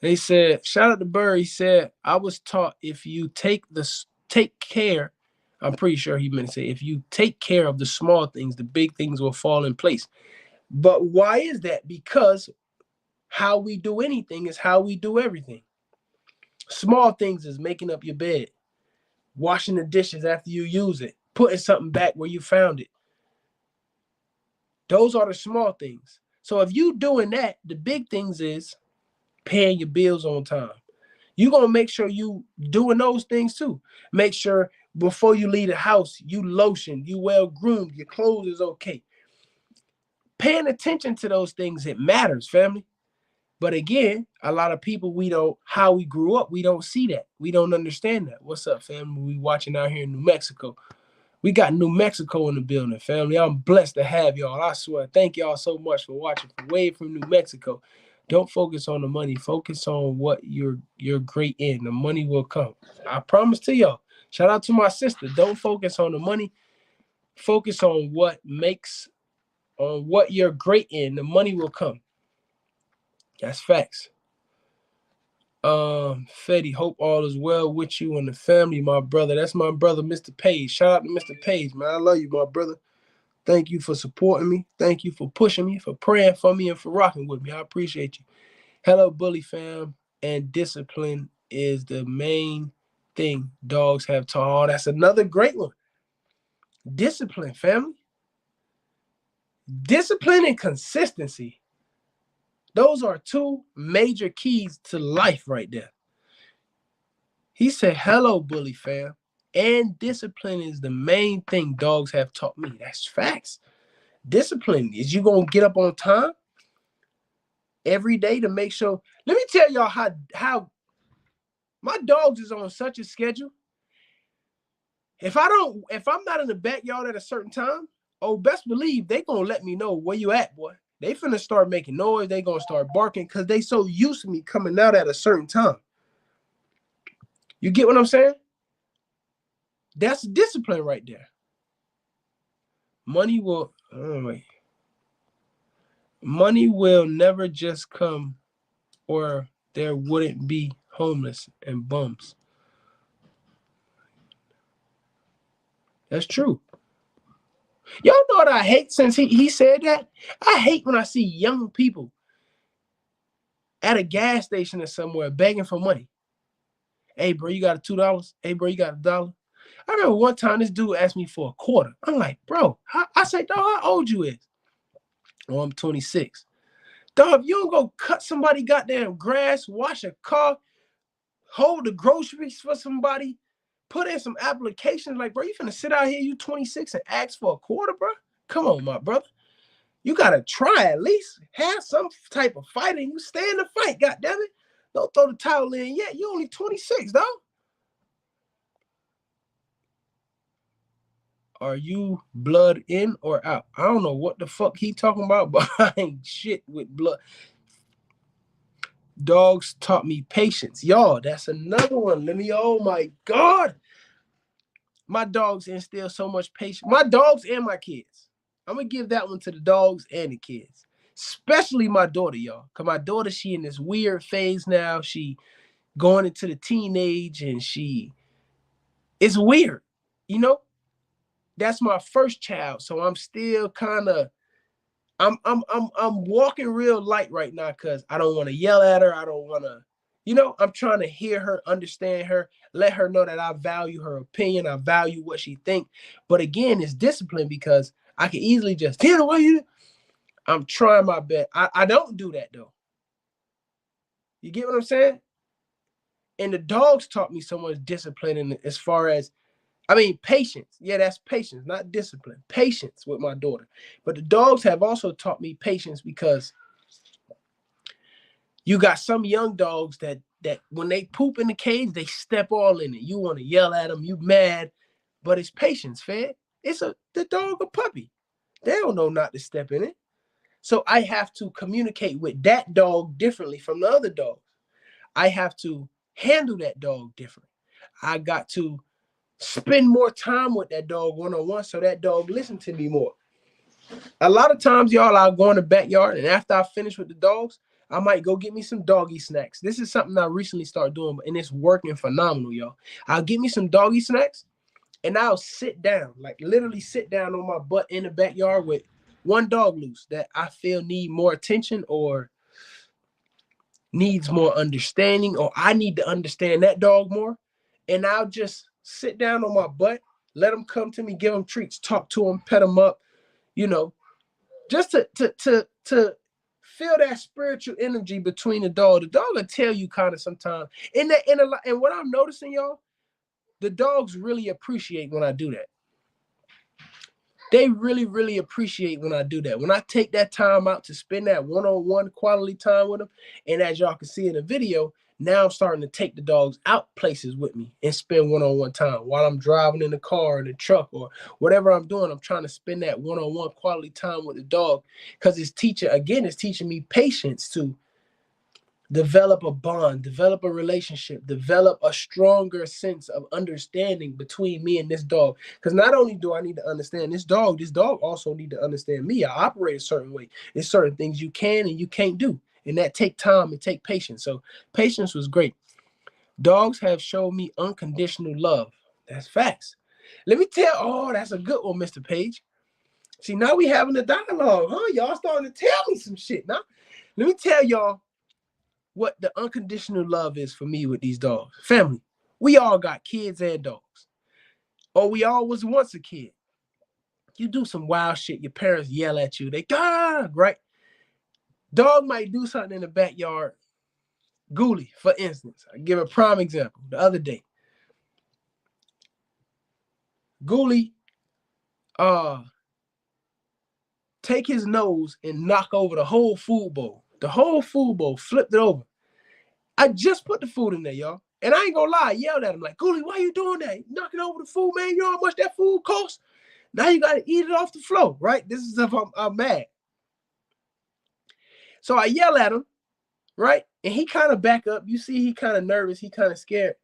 They said, shout out to Burr. He said, I was taught if you take care, I'm pretty sure he meant to say, if you take care of the small things, the big things will fall in place. But why is that? Because how we do anything is how we do everything. Small things is making up your bed, washing the dishes after you use it, putting something back where you found it. Those are the small things. So if you doing that, the big things is paying your bills on time. You're going to make sure you doing those things too. Make sure before you leave the house, you lotion, you well groomed, your clothes is okay. paying attention to those things, it matters, family. But again, a lot of people, how we grew up, we don't see that. We don't understand that. What's up, family? We watching out here in New Mexico. We got New Mexico in the building, family. I'm blessed to have y'all. I swear. Thank y'all so much for watching from way from New Mexico. Don't focus on the money. Focus on what you're great in. The money will come. I promise to y'all. Shout out to my sister. Don't focus on the money. Focus on what you're great in. The money will come. That's facts. Fetty, hope all is well with you and the family, my brother. That's my brother, Mr. Page. Shout out to Mr. Page, man. I love you, my brother. Thank you for supporting me. Thank you for pushing me, for praying for me, and for rocking with me. I appreciate you. Hello, Bully fam. And discipline is the main thing dogs have taught. Oh, that's another great one. Discipline, family. Discipline and consistency. Those are two major keys to life right there. He said, hello, Bully fam. And discipline is the main thing dogs have taught me. That's facts. Discipline is you going to get up on time every day to make sure. Let me tell y'all how my dogs is on such a schedule. If I'm not in the backyard at a certain time, oh, best believe they going to let me know where you at, boy. They finna start making noise. They going to start barking because they so used to me coming out at a certain time. You get what I'm saying? That's discipline right there. Money will never just come, or there wouldn't be homeless and bums. That's true. Y'all know what I hate since he said that? I hate when I see young people at a gas station or somewhere begging for money. Hey, bro, you got $2? Hey, bro, you got $1? I remember one time this dude asked me for a quarter. I'm like, bro, I said, dog, how old you is? Oh, I'm 26. Dog, you don't go cut somebody goddamn grass, wash a car, hold the groceries for somebody, put in some applications. Like, bro, you finna sit out here, you 26, and ask for a quarter, bro? Come on, my brother. You gotta try at least. Have some type of fighting. You stay in the fight, goddammit. Don't throw the towel in yet. You only 26, dog. Are you blood in or out? I don't know what the fuck he talking about, but I ain't shit with blood. Dogs taught me patience. Y'all, that's another one. Oh my God. My dogs instill so much patience. My dogs and my kids. I'm going to give that one to the dogs and the kids. Especially my daughter, y'all. Because my daughter, she in this weird phase now. She going into the teenage and it's weird, you know? That's my first child, so I'm still kind of I'm walking real light right now because I don't want to yell at her. I don't want to, I'm trying to hear her, understand her, let her know that I value her opinion. I value what she thinks. But again, it's discipline because I can easily just, I'm trying my best. I don't do that though. You get what I'm saying? And the dogs taught me so much discipline in as far as patience. Yeah, that's patience, not discipline. Patience with my daughter. But the dogs have also taught me patience because you got some young dogs that when they poop in the cage, they step all in it. You want to yell at them, you mad, but it's patience, fam. The dog a puppy. They don't know not to step in it. So I have to communicate with that dog differently from the other dogs. I have to handle that dog differently. I got to spend more time with that dog one-on-one so that dog listen to me more. A lot of times, y'all, I'll go in the backyard, and after I finish with the dogs, I might go get me some doggy snacks. This is something I recently started doing, and it's working phenomenal, y'all. I'll get me some doggy snacks, and I'll sit down, like literally sit down on my butt in the backyard with one dog loose that I feel need more attention or needs more understanding, or I need to understand that dog more. And I'll just sit down on my butt, let them come to me, give them treats, talk to them, pet them up, just to feel that spiritual energy between the dog. The dog will tell you kind of sometimes. And what I'm noticing, y'all, the dogs really appreciate when I do that. They really, really appreciate when I do that. When I take that time out to spend that one-on-one quality time with them, and as y'all can see in the video, now I'm starting to take the dogs out places with me and spend one-on-one time while I'm driving in the car, in the truck, or whatever I'm doing. I'm trying to spend that one-on-one quality time with the dog because it's teaching me patience to develop a bond, develop a relationship, develop a stronger sense of understanding between me and this dog. Because not only do I need to understand this dog also need to understand me. I operate a certain way. There's certain things you can and you can't do. And that take time and take patience. So patience was great. Dogs have shown me unconditional love. That's facts. Let me tell, that's a good one, Mr. Page. See, now we having a dialogue, huh? Y'all starting to tell me some shit. Now, let me tell y'all what the unconditional love is for me with these dogs. Family, we all got kids and dogs. Or we all was once a kid. You do some wild shit, your parents yell at you, they right? Dog might do something in the backyard. Ghoulie, for instance. I give a prime example. The other day, Ghoulie take his nose and knock over the whole food bowl. The whole food bowl, flipped it over. I just put the food in there, y'all. And I ain't gonna lie, I yelled at him like, Ghoulie, why you doing that? You knocking over the food, man. You know how much that food costs? Now you gotta eat it off the floor, right? This is if I'm mad. So I yell at him, right? And he kind of back up. You see he kind of nervous, he kind of scared.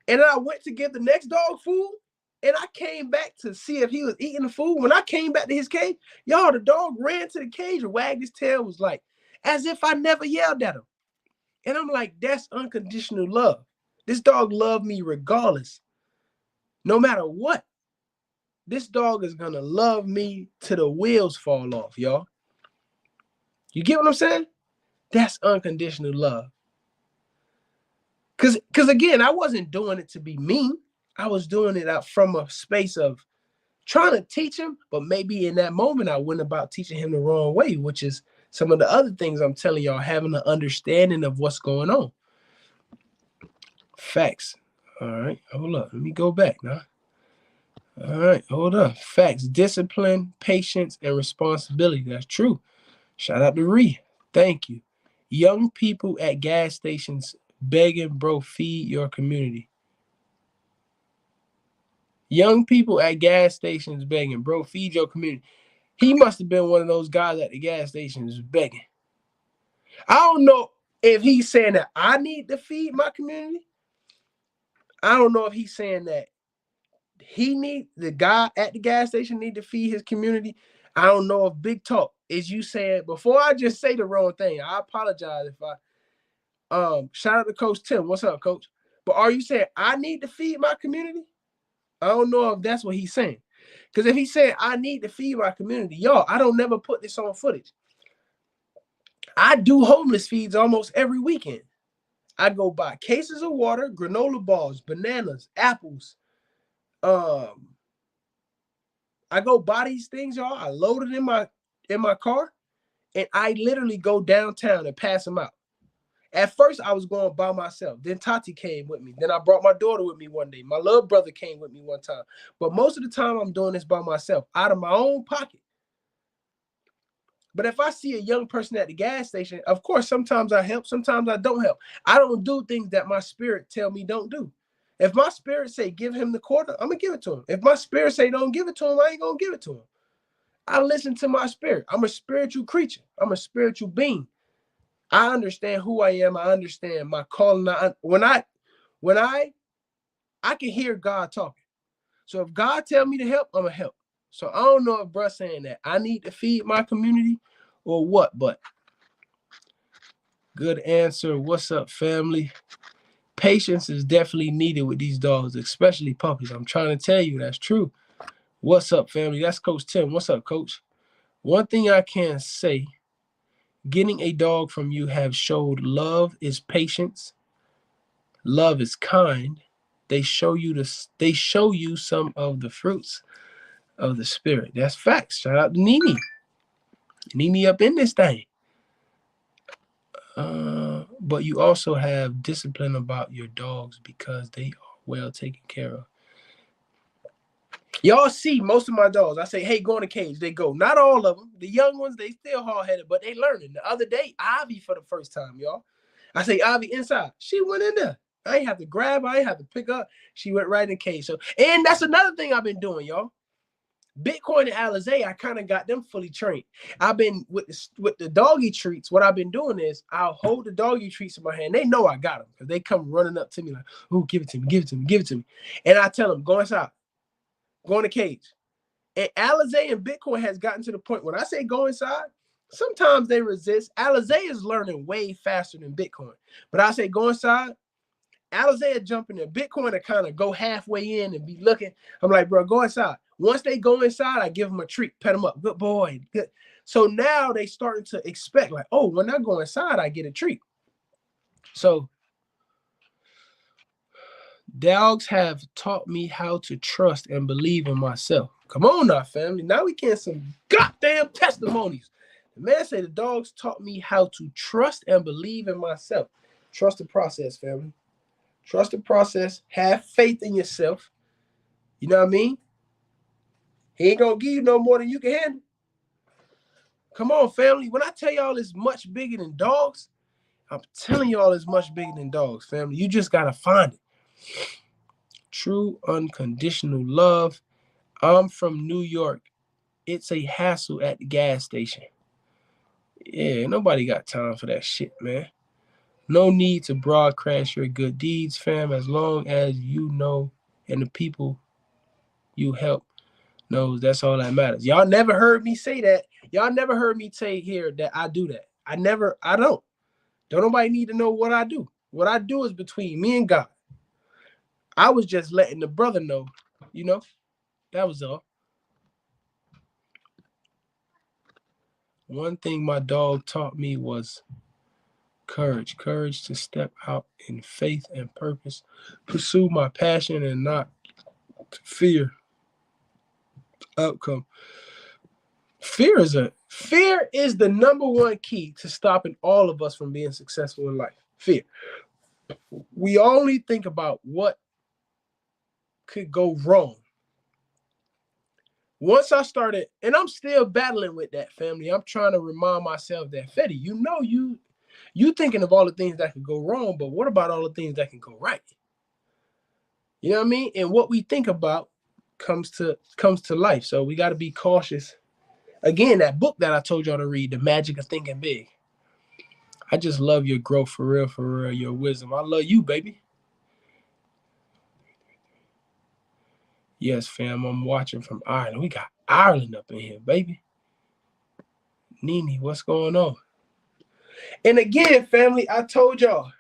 And then I went to give the next dog food, and I came back to see if he was eating the food. When I came back to his cage, y'all, the dog ran to the cage and wagged his tail, was like, as if I never yelled at him. And I'm like, that's unconditional love. This dog loved me regardless. No matter what. This dog is going to love me till the wheels fall off, y'all. You get what I'm saying? That's unconditional love. Because again, I wasn't doing it to be mean. I was doing it out from a space of trying to teach him, but maybe in that moment I went about teaching him the wrong way, which is some of the other things I'm telling y'all, having an understanding of what's going on. Facts. All right, hold up. Let me go back now. All right, hold up. Facts. Discipline, patience, and responsibility. That's true. Shout out to Ree. Thank you. Young people at gas stations begging, bro, feed your community. Young people at gas stations begging, bro, feed your community. He must have been one of those guys at the gas stations begging. I don't know if he's saying that I need to feed my community. I don't know if he's saying that the guy at the gas station need to feed his community. I don't know if big talk is you saying, before I just say the wrong thing, I apologize if shout out to Coach Tim. What's up, Coach? But are you saying I need to feed my community? I don't know if that's what he's saying. Because if he's saying I need to feed my community, y'all, I don't never put this on footage. I do homeless feeds almost every weekend. I go buy cases of water, granola bars, bananas, apples. I go buy these things, y'all. I load it in my car, and I literally go downtown and pass them out. At first, I was going by myself. Then Tati came with me. Then I brought my daughter with me one day. My little brother came with me one time. But most of the time, I'm doing this by myself, out of my own pocket. But if I see a young person at the gas station, of course, sometimes I help, sometimes I don't help. I don't do things that my spirit tell me don't do. If my spirit say give him the quarter, I'm going to give it to him. If my spirit say don't give it to him, I ain't going to give it to him. I listen to my spirit. I'm a spiritual creature. I'm a spiritual being. I understand who I am. I understand my calling. When I can hear God talking. So if God tell me to help, I'm going to help. So I don't know if bruh's saying that I need to feed my community or what, but good answer. What's up, family? Patience is definitely needed with these dogs, especially puppies. I'm trying to tell you that's true. What's up, family? That's Coach Tim. What's up, Coach? One thing I can say, getting a dog from you have showed love is patience. Love is kind. They show you some of the fruits of the spirit. That's facts. Shout out to Nene. Nene up in this thing. But you also have discipline about your dogs because they are well taken care of. Y'all see most of my dogs. I say, hey, go in the cage. They go. Not all of them. The young ones, they still hard-headed, but they learning. The other day, Ivy for the first time, y'all. I say, Ivy, inside. She went in there. I ain't have to grab her. I ain't have to pick up. She went right in the cage. So, and that's another thing I've been doing, y'all. Bitcoin and Alizé, I kind of got them fully trained. I've been with the doggy treats. What I've been doing is I'll hold the doggy treats in my hand. They know I got them because they come running up to me like, "Oh, give it to me, give it to me, give it to me." And I tell them, go inside, go in the cage. And Alizé and Bitcoin has gotten to the point when I say go inside, sometimes they resist. Alizé is learning way faster than Bitcoin, but I say go inside. Alizé jumping in. Bitcoin to kind of go halfway in and be looking. I'm like, bro, go inside. Once they go inside, I give them a treat, pet them up. Good boy. Good. So now they starting to expect, like, oh, when I go inside, I get a treat. So dogs have taught me how to trust and believe in myself. Come on now, family. Now we get some goddamn testimonies. The man said the dogs taught me how to trust and believe in myself. Trust the process, family. Trust the process. Have faith in yourself. You know what I mean? He ain't gonna give you no more than you can handle. Come on, family. When I tell y'all it's much bigger than dogs, I'm telling y'all it's much bigger than dogs, family. You just gotta find it. True unconditional love. I'm from New York. It's a hassle at the gas station. Yeah, nobody got time for that shit, man. No need to broadcast your good deeds, fam, as long as you know and the people you help knows that's all that matters. Y'all never heard me say that. Y'all never heard me say here that I do that. I don't. Don't nobody need to know what I do. What I do is between me and God. I was just letting the brother know, you know, that was all. One thing my dog taught me was courage. Courage to step out in faith and purpose. Pursue my passion and not fear outcome. Fear is the number one key to stopping all of us from being successful in life. Fear. We only think about what could go wrong. Once I started, and I'm still battling with that, family. I'm trying to remind myself that, Fetty, you thinking of all the things that could go wrong, but what about all the things that can go right? You know what I mean? And what we think about comes to life. So we got to be cautious. Again, that book that I told y'all to read, The Magic of Thinking Big. I just love your growth, for real, your wisdom. I love you, baby. Yes, fam, I'm watching from Ireland. We got Ireland up in here, baby. Nene, what's going on? And again, family, I told y'all,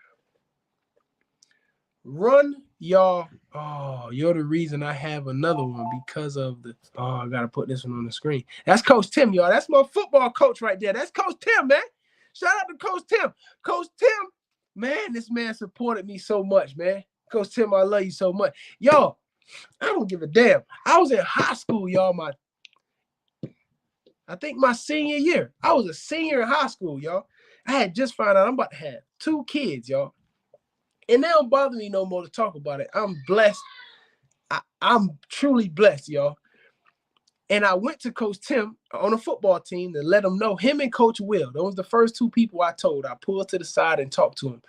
run y'all. Oh, you're the reason I have another one because of the. Oh, I got to put this one on the screen. That's Coach Tim, y'all. That's my football coach right there. That's Coach Tim, man. Shout out to Coach Tim. Coach Tim, man, this man supported me so much, man. Coach Tim, I love you so much. Y'all, I don't give a damn. I was in high school, y'all. I think my senior year. I was a senior in high school, y'all. I had just found out I'm about to have 2 kids, y'all. And they don't bother me no more to talk about it. I'm blessed. I'm truly blessed, y'all. And I went to Coach Tim on a football team to let him know, him and Coach Will. Those were the first 2 people I told. I pulled to the side and talked to him.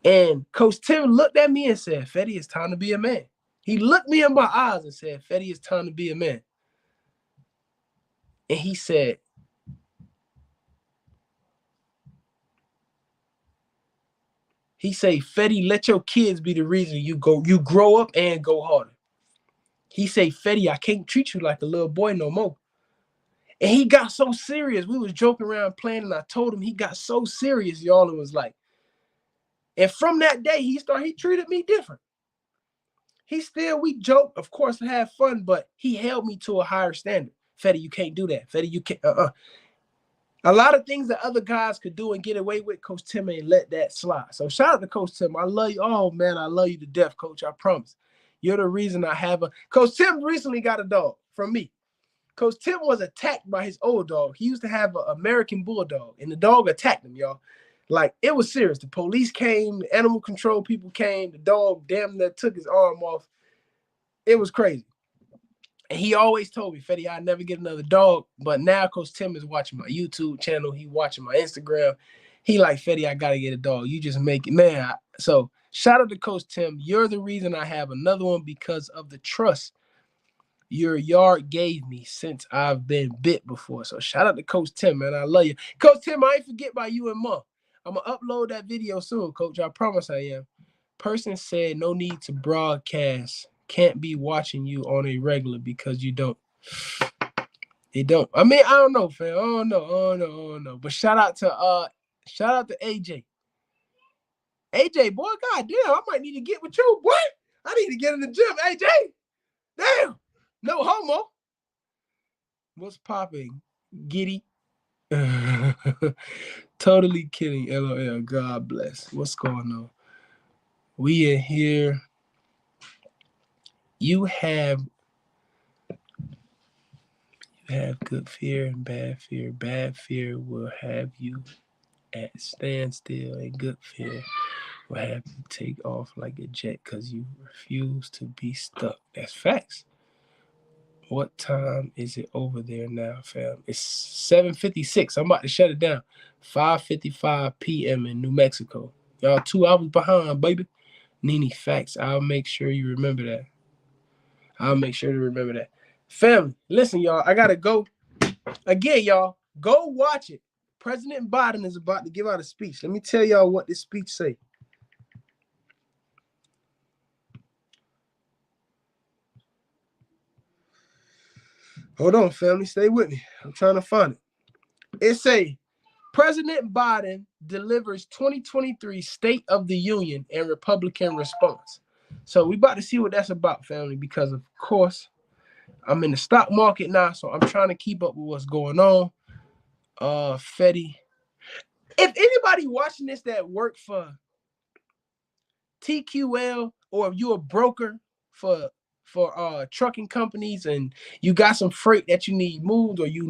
And Coach Tim looked at me and said, Fetty, it's time to be a man. He looked me in my eyes and said, Fetty, it's time to be a man. And he said, Fetty, let your kids be the reason you grow up and go harder. He say, Fetty, I can't treat you like a little boy no more. And he got so serious. We was joking around playing, and I told him he got so serious, y'all. It was like, and from that day, he treated me different. We joked, of course, to have fun, but he held me to a higher standard. Fetty, you can't do that. Fetty, you can't, A lot of things that other guys could do and get away with, Coach Tim ain't let that slide. So shout out to Coach Tim. I love you. Oh, man, I love you to death, Coach. I promise. You're the reason I have Coach Tim recently got a dog from me. Coach Tim was attacked by his old dog. He used to have an American Bulldog, and the dog attacked him, y'all. Like, it was serious. The police came, the animal control people came, the dog damn near took his arm off. It was crazy. And he always told me, Fetty, I'll never get another dog. But now Coach Tim is watching my YouTube channel. He watching my Instagram. He like, Fetty, I got to get a dog. You just make it. Man, so shout out to Coach Tim. You're the reason I have another one because of the trust your yard gave me since I've been bit before. So shout out to Coach Tim, man. I love you. Coach Tim, I ain't forget about you and Mom. I'm going to upload that video soon, Coach. I promise I am. Person said no need to broadcast. Can't be watching you on a regular because you don't. They don't. I mean, I don't know, fam. I don't know. But shout out to AJ. AJ, boy, goddamn, I might need to get with you, boy. I need to get in the gym, AJ. Damn. No homo. What's popping? Giddy. Totally kidding. LOL. God bless. What's going on? We in here. You have good fear and bad fear. Bad fear will have you at standstill, and good fear will have you take off like a jet because you refuse to be stuck. That's facts. What time is it over there now, fam? It's 7:56. I'm about to shut it down. 5:55 p.m. in New Mexico. Y'all 2 hours behind, baby. Nene, facts. I'll make sure you remember that. I'll make sure to remember that. Family, listen, y'all. I got to go. Again, y'all, go watch it. President Biden is about to give out a speech. Let me tell y'all what this speech say. Hold on, family. Stay with me. I'm trying to find it. It say, President Biden delivers 2023 State of the Union and Republican response. So we about to see what that's about, family, because, of course, I'm in the stock market now, so I'm trying to keep up with what's going on. Fetty. If anybody watching this that work for TQL, or if you're a broker for trucking companies and you got some freight that you need moved, or you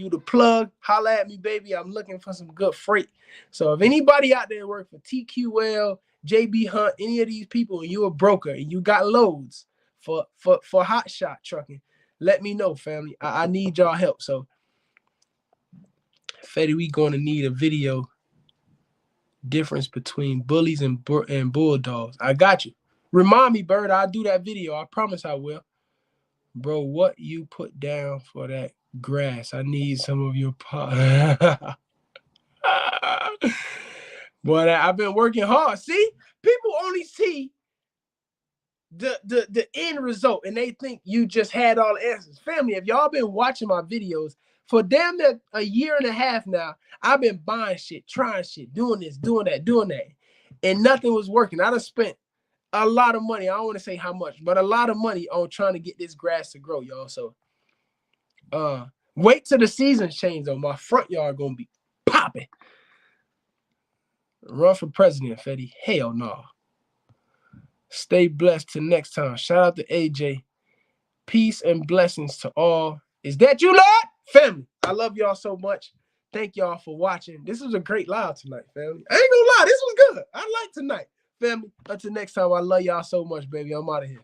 the plug, holla at me, baby. I'm looking for some good freight. So if anybody out there work for TQL, JB Hunt, any of these people, and you're a broker and you got loads for hot shot trucking, let me know, family. I need y'all help. So Fetty, we going to need a video difference between bullies and bulldogs. I got you. Remind me, Bird. I'll do that video. I promise I will. Bro, what you put down for that grass? I need some of your pot. Boy, I've been working hard. See, people only see the end result, and they think you just had all the answers. Family, if y'all been watching my videos for damn near a year and a half now, I've been buying shit, trying shit, doing this, doing that, and nothing was working. I done spent a lot of money. I don't want to say how much, but a lot of money on trying to get this grass to grow, y'all. So wait till the season change, though. My front yard gonna be popping. Run for president, Fetty. Hell no. Stay blessed till next time. Shout out to AJ. Peace and blessings to all. Is that you, Lord? Family, I love y'all so much. Thank y'all for watching. This was a great live tonight, family. I ain't gonna lie, this was good. I like tonight. Family, until next time, I love y'all so much, baby. I'm out of here.